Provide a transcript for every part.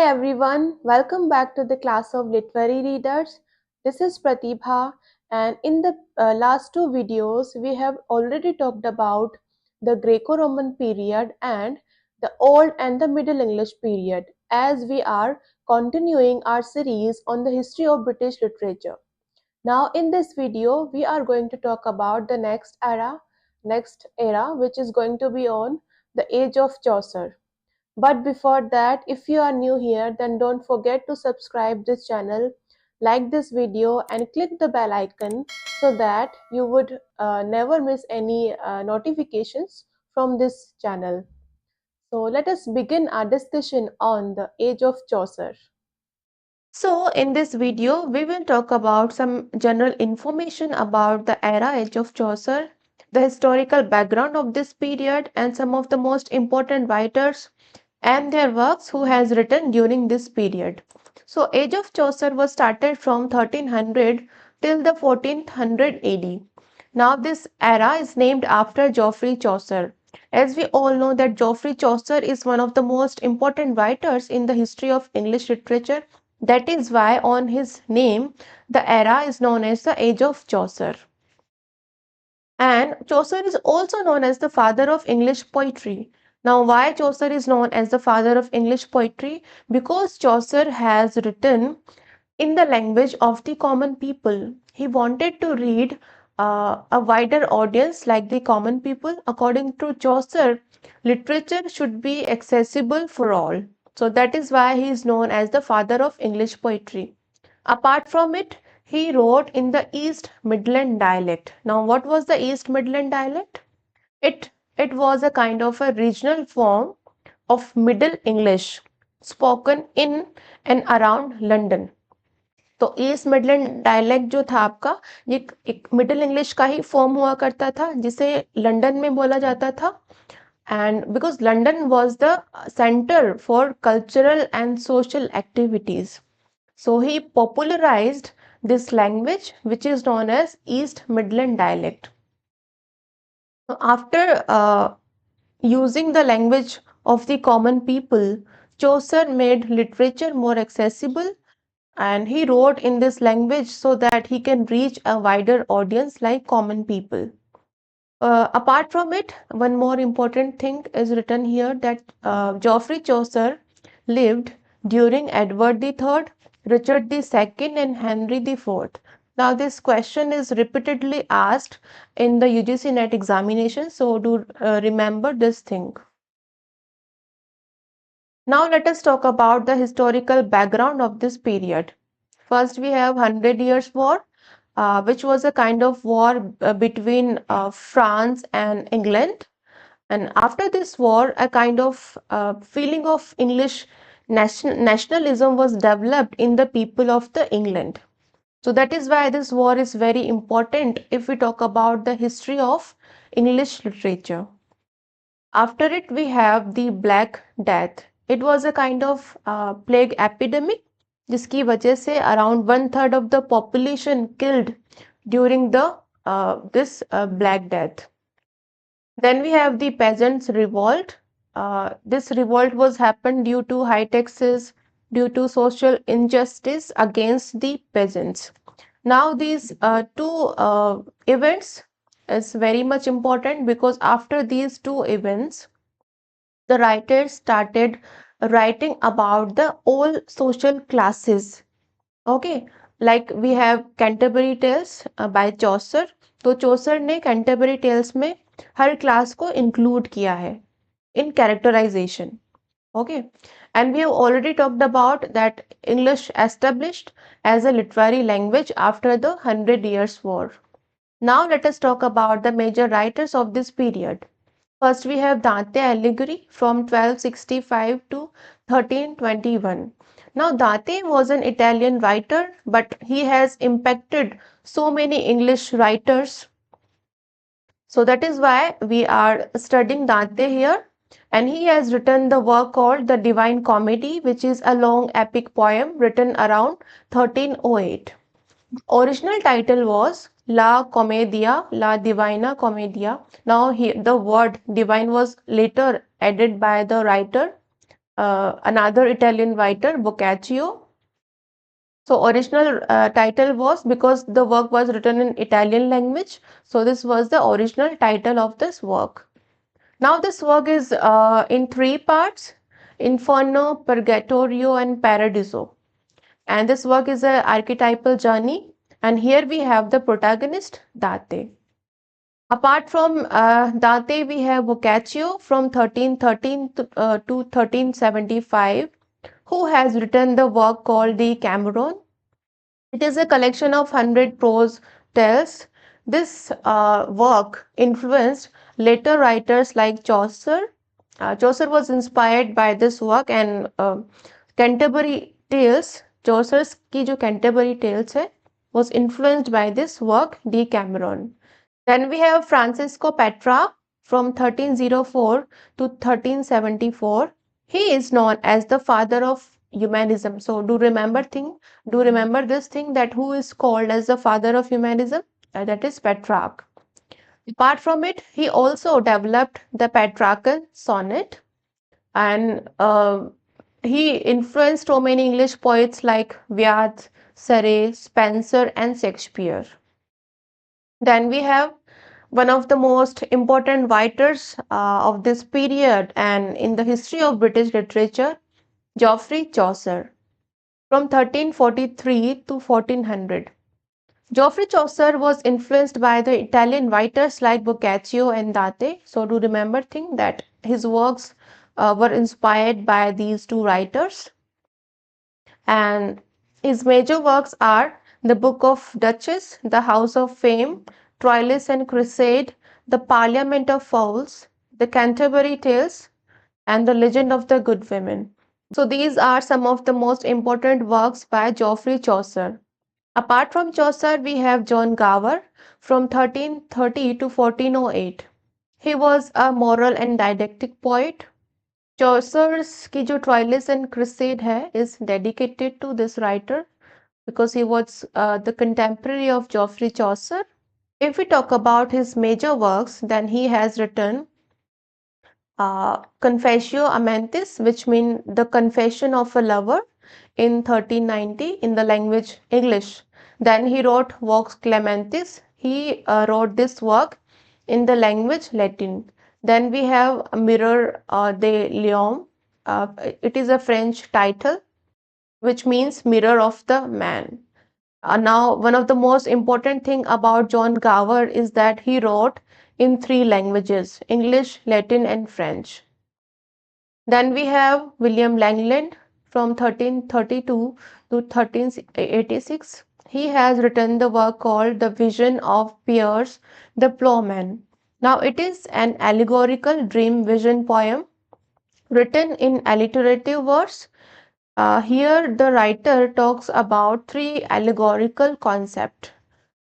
everyone, welcome back to the class of literary readers. This is Pratibha, and in the last two videos, we have already talked about the Greco Roman period and the Old and the Middle English period, as we are continuing our series on the history of British literature. Now, in this video, we are going to talk about the next era, which is going to be on the Age of Chaucer. But before that, if you are new here, then don't forget to subscribe this channel, like this video and click the bell icon so that you would never miss any notifications from this channel. So let us begin our discussion on the Age of Chaucer. So in this video, we will talk about some general information about the era Age of Chaucer, the historical background of this period and some of the most important writers and their works who has written during this period. So Age of Chaucer was started from 1300 till the 1400 AD. Now this era is named after Geoffrey Chaucer. As we all know that Geoffrey Chaucer is one of the most important writers in the history of English literature. That is why on his name the era is known as the Age of Chaucer. And Chaucer is also known as the father of English poetry. Now, why Chaucer is known as the father of English poetry? Because Chaucer has written in the language of the common people. He wanted to read a wider audience like the common people. According to Chaucer, literature should be accessible for all. So that is why he is known as the father of English poetry. Apart from it, he wrote in the East Midland dialect. Now, what was the East Midland dialect? It, it was a kind of a regional form of Middle English spoken in and around London. तो east Midland dialect जो था आपका ये एक middle English का ही form हुआ करता था जिसे लंदन में बोला जाता था and because London was the center for cultural and social activities. So he popularized this language which is known as East Midland dialect. After using the language of the common people, Chaucer made literature more accessible and he wrote in this language so that he can reach a wider audience like common people. Apart from it, one more important thing is written here that Geoffrey Chaucer lived during Edward III, Richard II, and Henry IV. Now, this question is repeatedly asked in the UGC NET examination, so do remember this thing. Now, let us talk about the historical background of this period. First, we have 100 Years' War, which was a kind of war between France and England. And after this war, a kind of feeling of English nationalism was developed in the people of the England. So that is why this war is very important if we talk about the history of English literature. After it, we have the Black Death. It was a kind of plague epidemic जिसकी वजह से around 1/3 of the population killed during the this Black Death. Then we have the peasants' revolt. This revolt was happened due to high taxes, due to social injustice against the peasants. Now these two events is very much important because after these two events, the writers started writing about the all social classes. Okay, like we have Canterbury Tales by Chaucer. तो Chaucer ने Canterbury Tales में हर class को include किया है in characterization. Okay, and we have already talked about that English established as a literary language after the 100 Years' War. Now let us talk about the major writers of this period. First, we have Dante Alighieri from 1265 to 1321. Now, Dante was an Italian writer, but he has impacted so many English writers. So that is why we are studying Dante here. And he has written the work called The Divine Comedy, which is a long epic poem written around 1308. Original title was La Commedia, La Divina Commedia. Now here the word divine was later added by the writer another Italian writer, Boccaccio. So original title was, because the work was written in Italian language, so this was the original title of this work. Now this work is in three parts: Inferno, Purgatorio, and Paradiso. And this work is an archetypal journey. And here we have the protagonist, Dante. Apart from Dante, we have Boccaccio from 1313 to 1375, who has written the work called the Cameron. It is a collection of 100 prose tales. This work influenced later writers like Chaucer. Chaucer was inspired by this work, and Canterbury Tales, Chaucer's की जो Canterbury Tales है, was influenced by this work, Decameron. Then we have Francisco Petrarch from 1304 to 1374. He is known as the father of humanism. So do remember this thing, that who is called as the father of humanism? That is Petrarch. Apart from it, he also developed the Petrarchan sonnet, and he influenced so many English poets like Vyas, Surrey, Spenser, and Shakespeare. Then we have one of the most important writers of this period and in the history of British literature, Geoffrey Chaucer, from 1343 to 1400. Geoffrey Chaucer was influenced by the Italian writers like Boccaccio and Dante. So do remember that his works were inspired by these two writers. And his major works are the Book of Duchess, the House of Fame, Troilus and Cresside, the Parliament of Fowls, the Canterbury Tales, and the Legend of the Good Women. So these are some of the most important works by Geoffrey Chaucer. Apart from Chaucer, we have John Gower from 1330 to 1408. He was a moral and didactic poet. Chaucer's की जो Troilus and Cresside है is dedicated to this writer because he was the contemporary of Geoffrey Chaucer. If we talk about his major works, then he has written Confessio Amantis, which means the confession of a lover, in 1390 in the language English. Then he wrote Vox Clementis. He wrote this work in the language Latin. Then we have Mirror de L'Homme. It is a French title, which means mirror of the man. Now, one of the most important thing about John Gower is that he wrote in three languages: English, Latin, and French. Then we have William Langland from 1332 to 1386. He has written the work called The Vision of Piers the Plowman. Now, it is an allegorical dream vision poem written in alliterative verse. Here, the writer talks about three allegorical concepts.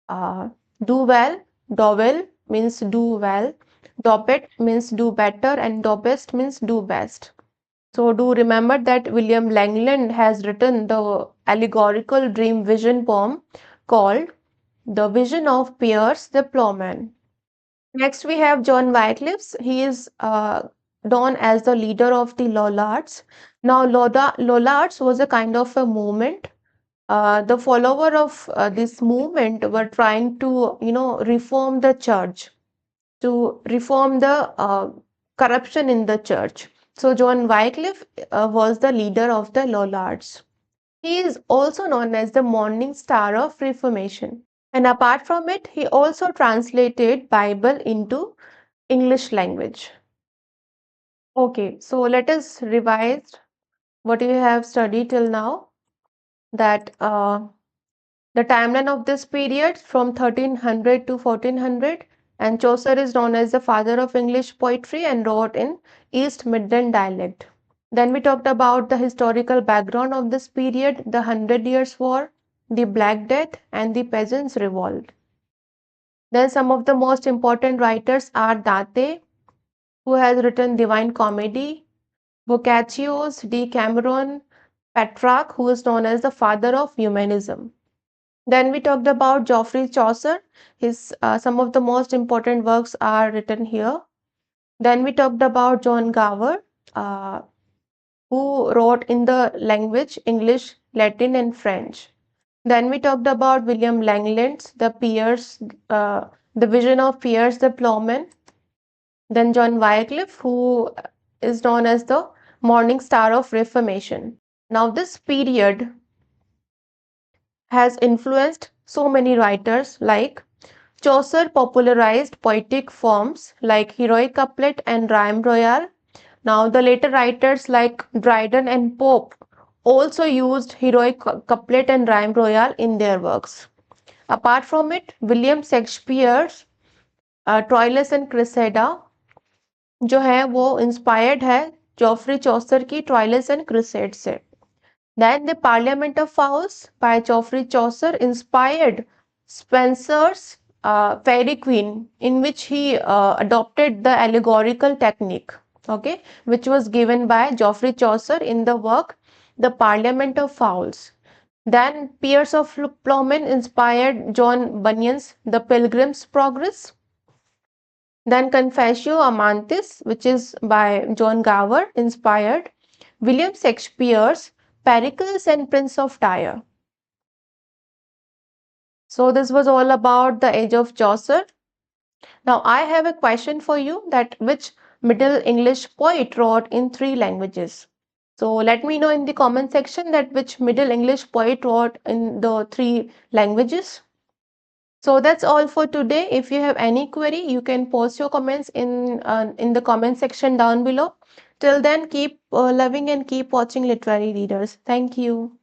Do well, do well means do well, do bet means do better, and do best means do best. So do remember that William Langland has written the allegorical dream vision poem called The Vision of Piers the Plowman. Next we have John Wycliffe. He is known as the leader of the Lollards. Now Lollards was a kind of a movement. The follower of this movement were trying to, reform the church, to reform the corruption in the church. So John Wycliffe was the leader of the Lollards. He is also known as the Morning Star of Reformation. And apart from it, he also translated Bible into English language. Okay, so let us revise what we have studied till now. That the timeline of this period from 1300 to 1400, and Chaucer is known as the father of English poetry and wrote in East Midland dialect. Then we talked about the historical background of this period, the Hundred Years' War, the Black Death, and the Peasants' Revolt. Then some of the most important writers are Dante, who has written Divine Comedy, Boccaccio's Decameron, Petrarch, who is known as the father of humanism. Then we talked about Geoffrey Chaucer. His some of the most important works are written here. Then we talked about John Gower, who wrote in the language English, Latin, and French. Then we talked about William Langland's The Vision of Piers the Plowman. Then John Wycliffe, who is known as the Morning Star of Reformation. Now, this period has influenced so many writers like Chaucer popularized poetic forms like heroic couplet and rhyme royal. Now, the later writers like Dryden and Pope also used heroic couplet and rhyme royal in their works. Apart from it, William Shakespeare's Troilus and Cressida जो है वो inspired है Geoffrey चौसर की Troilus and क्रिसेड से. Then the Parliament of Fowls by Geoffrey Chaucer inspired Spenser's Fairy Queen, in which he adopted the allegorical technique, okay, which was given by Geoffrey Chaucer in the work The Parliament of Fowls. Then Piers of Plowman inspired John Bunyan's The Pilgrim's Progress. Then Confessio Amantis, which is by John Gower, inspired William Shakespeare's Pericles and Prince of Tyre. So this was all about the Age of Chaucer. Now I have a question for you, that which Middle English poet wrote in 3 languages? So let me know in the comment section that which Middle English poet wrote in the 3 languages. So that's all for today. If you have any query, you can post your comments in the comment section down below. Till then, keep loving and keep watching Literary Readers. Thank you.